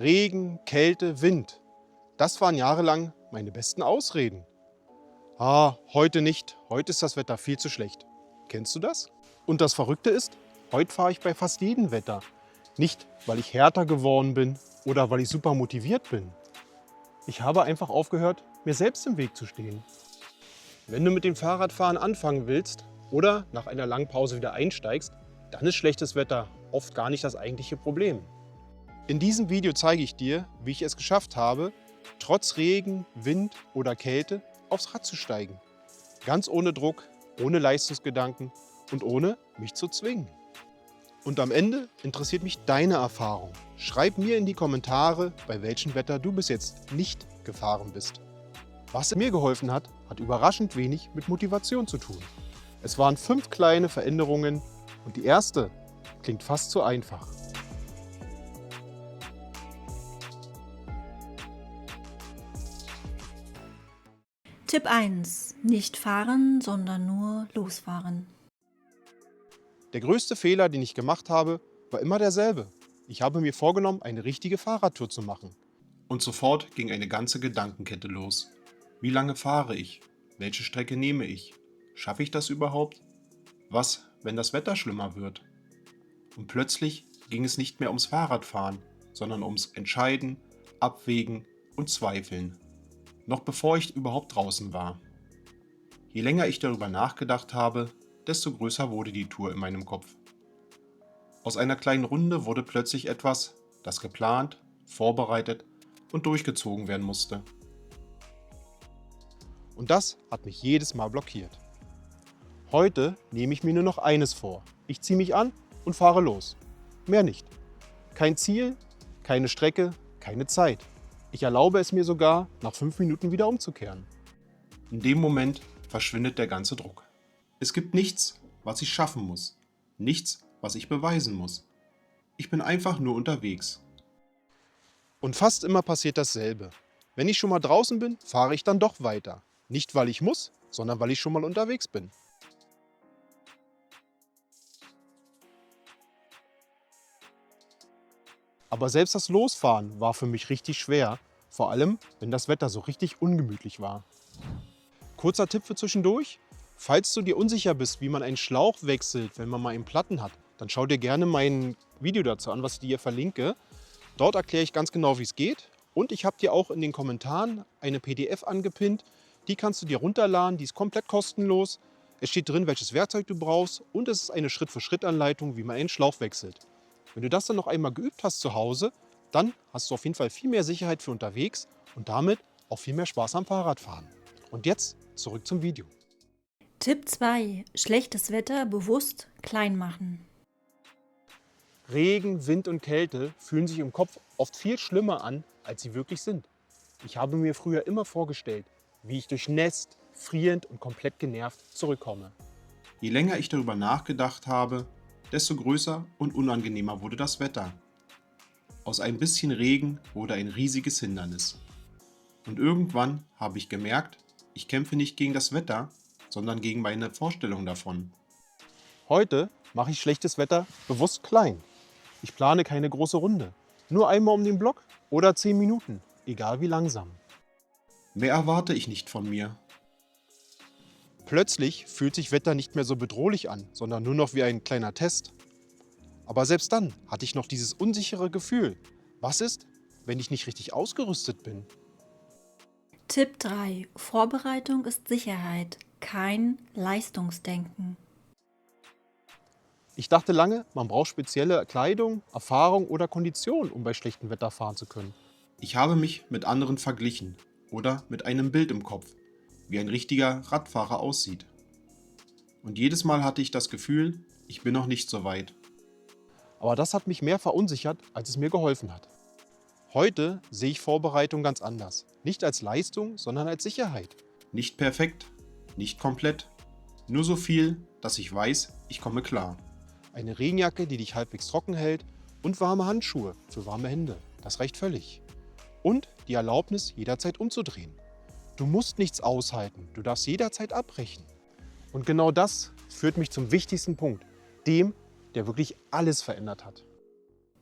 Regen, Kälte, Wind. Das waren jahrelang meine besten Ausreden. Heute nicht. Heute ist das Wetter viel zu schlecht. Kennst du das? Und das Verrückte ist, heute fahre ich bei fast jedem Wetter. Nicht, weil ich härter geworden bin oder weil ich super motiviert bin. Ich habe einfach aufgehört, mir selbst im Weg zu stehen. Wenn du mit dem Fahrradfahren anfangen willst oder nach einer langen Pause wieder einsteigst, dann ist schlechtes Wetter oft gar nicht das eigentliche Problem. In diesem Video zeige ich dir, wie ich es geschafft habe, trotz Regen, Wind oder Kälte aufs Rad zu steigen. Ganz ohne Druck, ohne Leistungsgedanken und ohne mich zu zwingen. Und am Ende interessiert mich deine Erfahrung. Schreib mir in die Kommentare, bei welchem Wetter du bis jetzt nicht gefahren bist. Was mir geholfen hat, hat überraschend wenig mit Motivation zu tun. Es waren 5 kleine Veränderungen und die erste klingt fast zu einfach. Tipp 1. Nicht fahren, sondern nur losfahren. Der größte Fehler, den ich gemacht habe, war immer derselbe. Ich habe mir vorgenommen, eine richtige Fahrradtour zu machen. Und sofort ging eine ganze Gedankenkette los. Wie lange fahre ich? Welche Strecke nehme ich? Schaffe ich das überhaupt? Was, wenn das Wetter schlimmer wird? Und plötzlich ging es nicht mehr ums Fahrradfahren, sondern ums Entscheiden, Abwägen und Zweifeln. Noch bevor ich überhaupt draußen war. Je länger ich darüber nachgedacht habe, desto größer wurde die Tour in meinem Kopf. Aus einer kleinen Runde wurde plötzlich etwas, das geplant, vorbereitet und durchgezogen werden musste. Und das hat mich jedes Mal blockiert. Heute nehme ich mir nur noch eines vor. Ich ziehe mich an und fahre los. Mehr nicht. Kein Ziel, keine Strecke, keine Zeit. Ich erlaube es mir sogar, nach 5 Minuten wieder umzukehren. In dem Moment verschwindet der ganze Druck. Es gibt nichts, was ich schaffen muss. Nichts, was ich beweisen muss. Ich bin einfach nur unterwegs. Und fast immer passiert dasselbe. Wenn ich schon mal draußen bin, fahre ich dann doch weiter. Nicht, weil ich muss, sondern weil ich schon mal unterwegs bin. Aber selbst das Losfahren war für mich richtig schwer, vor allem, wenn das Wetter so richtig ungemütlich war. Kurzer Tipp für zwischendurch: Falls du dir unsicher bist, wie man einen Schlauch wechselt, wenn man mal einen Platten hat, dann schau dir gerne mein Video dazu an, was ich dir hier verlinke. Dort erkläre ich ganz genau, wie es geht. Und ich habe dir auch in den Kommentaren eine PDF angepinnt. Die kannst du dir runterladen, die ist komplett kostenlos. Es steht drin, welches Werkzeug du brauchst und es ist eine Schritt-für-Schritt-Anleitung, wie man einen Schlauch wechselt. Wenn du das dann noch einmal geübt hast zu Hause, dann hast du auf jeden Fall viel mehr Sicherheit für unterwegs und damit auch viel mehr Spaß am Fahrradfahren. Und jetzt zurück zum Video. Tipp 2. Schlechtes Wetter bewusst klein machen. Regen, Wind und Kälte fühlen sich im Kopf oft viel schlimmer an, als sie wirklich sind. Ich habe mir früher immer vorgestellt, wie ich durchnässt, frierend und komplett genervt zurückkomme. Je länger ich darüber nachgedacht habe, desto größer und unangenehmer wurde das Wetter. Aus ein bisschen Regen wurde ein riesiges Hindernis. Und irgendwann habe ich gemerkt, ich kämpfe nicht gegen das Wetter, sondern gegen meine Vorstellung davon. Heute mache ich schlechtes Wetter bewusst klein. Ich plane keine große Runde. Nur einmal um den Block oder 10 Minuten, egal wie langsam. Mehr erwarte ich nicht von mir. Plötzlich fühlt sich Wetter nicht mehr so bedrohlich an, sondern nur noch wie ein kleiner Test. Aber selbst dann hatte ich noch dieses unsichere Gefühl. Was ist, wenn ich nicht richtig ausgerüstet bin? Tipp 3. Vorbereitung ist Sicherheit, kein Leistungsdenken. Ich dachte lange, man braucht spezielle Kleidung, Erfahrung oder Kondition, um bei schlechtem Wetter fahren zu können. Ich habe mich mit anderen verglichen oder mit einem Bild im Kopf, wie ein richtiger Radfahrer aussieht. Und jedes Mal hatte ich das Gefühl, ich bin noch nicht so weit. Aber das hat mich mehr verunsichert, als es mir geholfen hat. Heute sehe ich Vorbereitung ganz anders. Nicht als Leistung, sondern als Sicherheit. Nicht perfekt, nicht komplett. Nur so viel, dass ich weiß, ich komme klar. Eine Regenjacke, die dich halbwegs trocken hält und warme Handschuhe für warme Hände. Das reicht völlig. Und die Erlaubnis, jederzeit umzudrehen. Du musst nichts aushalten, du darfst jederzeit abbrechen. Und genau das führt mich zum wichtigsten Punkt, dem, der wirklich alles verändert hat.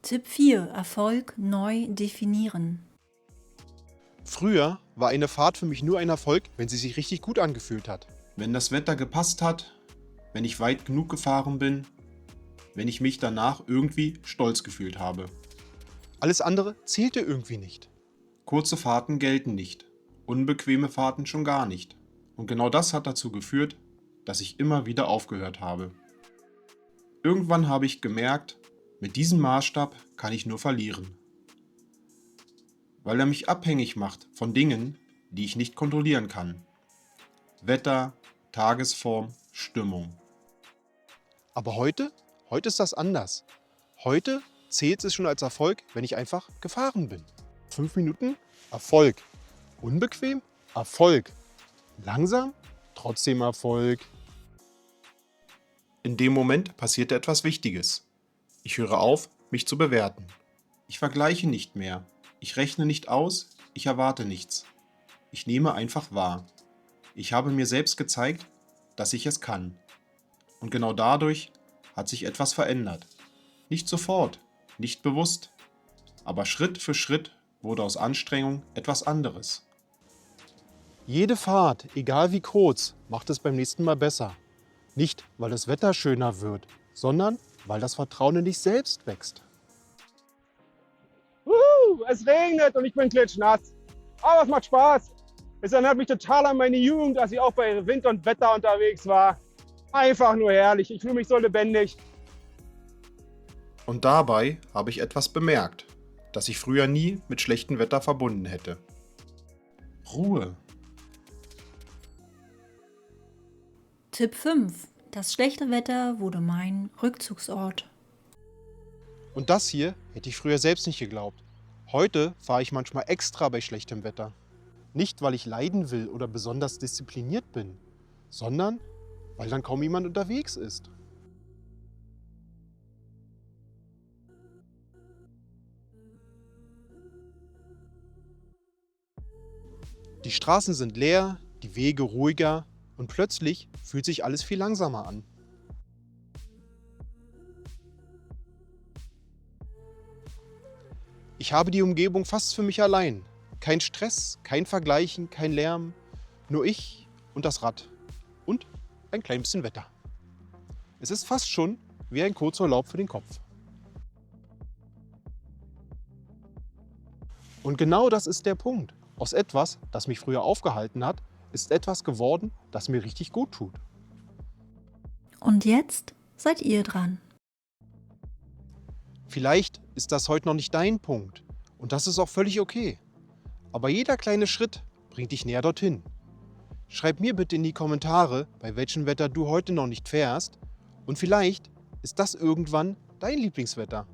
Tipp 4. Erfolg neu definieren. Früher war eine Fahrt für mich nur ein Erfolg, wenn sie sich richtig gut angefühlt hat. Wenn das Wetter gepasst hat, wenn ich weit genug gefahren bin, wenn ich mich danach irgendwie stolz gefühlt habe. Alles andere zählte irgendwie nicht. Kurze Fahrten gelten nicht, unbequeme Fahrten schon gar nicht. Und genau das hat dazu geführt, dass ich immer wieder aufgehört habe. Irgendwann habe ich gemerkt, mit diesem Maßstab kann ich nur verlieren. Weil er mich abhängig macht von Dingen, die ich nicht kontrollieren kann. Wetter, Tagesform, Stimmung. Aber heute ist das anders. Heute zählt es schon als Erfolg, wenn ich einfach gefahren bin. 5 Minuten? Erfolg. Unbequem? Erfolg. Langsam? Trotzdem Erfolg. In dem Moment passierte etwas Wichtiges. Ich höre auf, mich zu bewerten. Ich vergleiche nicht mehr. Ich rechne nicht aus, ich erwarte nichts. Ich nehme einfach wahr. Ich habe mir selbst gezeigt, dass ich es kann. Und genau dadurch hat sich etwas verändert. Nicht sofort, nicht bewusst, aber Schritt für Schritt wurde aus Anstrengung etwas anderes. Jede Fahrt, egal wie kurz, macht es beim nächsten Mal besser. Nicht, weil das Wetter schöner wird, sondern weil das Vertrauen in dich selbst wächst. Es regnet und ich bin klitschnass. Aber es macht Spaß. Es erinnert mich total an meine Jugend, als ich auch bei Wind und Wetter unterwegs war. Einfach nur herrlich. Ich fühle mich so lebendig. Und dabei habe ich etwas bemerkt, das ich früher nie mit schlechtem Wetter verbunden hätte. Ruhe. Tipp 5. Das schlechte Wetter wurde mein Rückzugsort. Und das hier hätte ich früher selbst nicht geglaubt. Heute fahre ich manchmal extra bei schlechtem Wetter. Nicht, weil ich leiden will oder besonders diszipliniert bin, sondern weil dann kaum jemand unterwegs ist. Die Straßen sind leer, die Wege ruhiger und plötzlich fühlt sich alles viel langsamer an. Ich habe die Umgebung fast für mich allein. Kein Stress, kein Vergleichen, kein Lärm. Nur ich und das Rad. Und ein klein bisschen Wetter. Es ist fast schon wie ein Kurzurlaub für den Kopf. Und genau das ist der Punkt. Aus etwas, das mich früher aufgehalten hat, ist etwas geworden, das mir richtig gut tut. Und jetzt seid ihr dran. Vielleicht ist das heute noch nicht dein Punkt. Und das ist auch völlig okay. Aber jeder kleine Schritt bringt dich näher dorthin. Schreib mir bitte in die Kommentare, bei welchem Wetter du heute noch nicht fährst. Und vielleicht ist das irgendwann dein Lieblingswetter.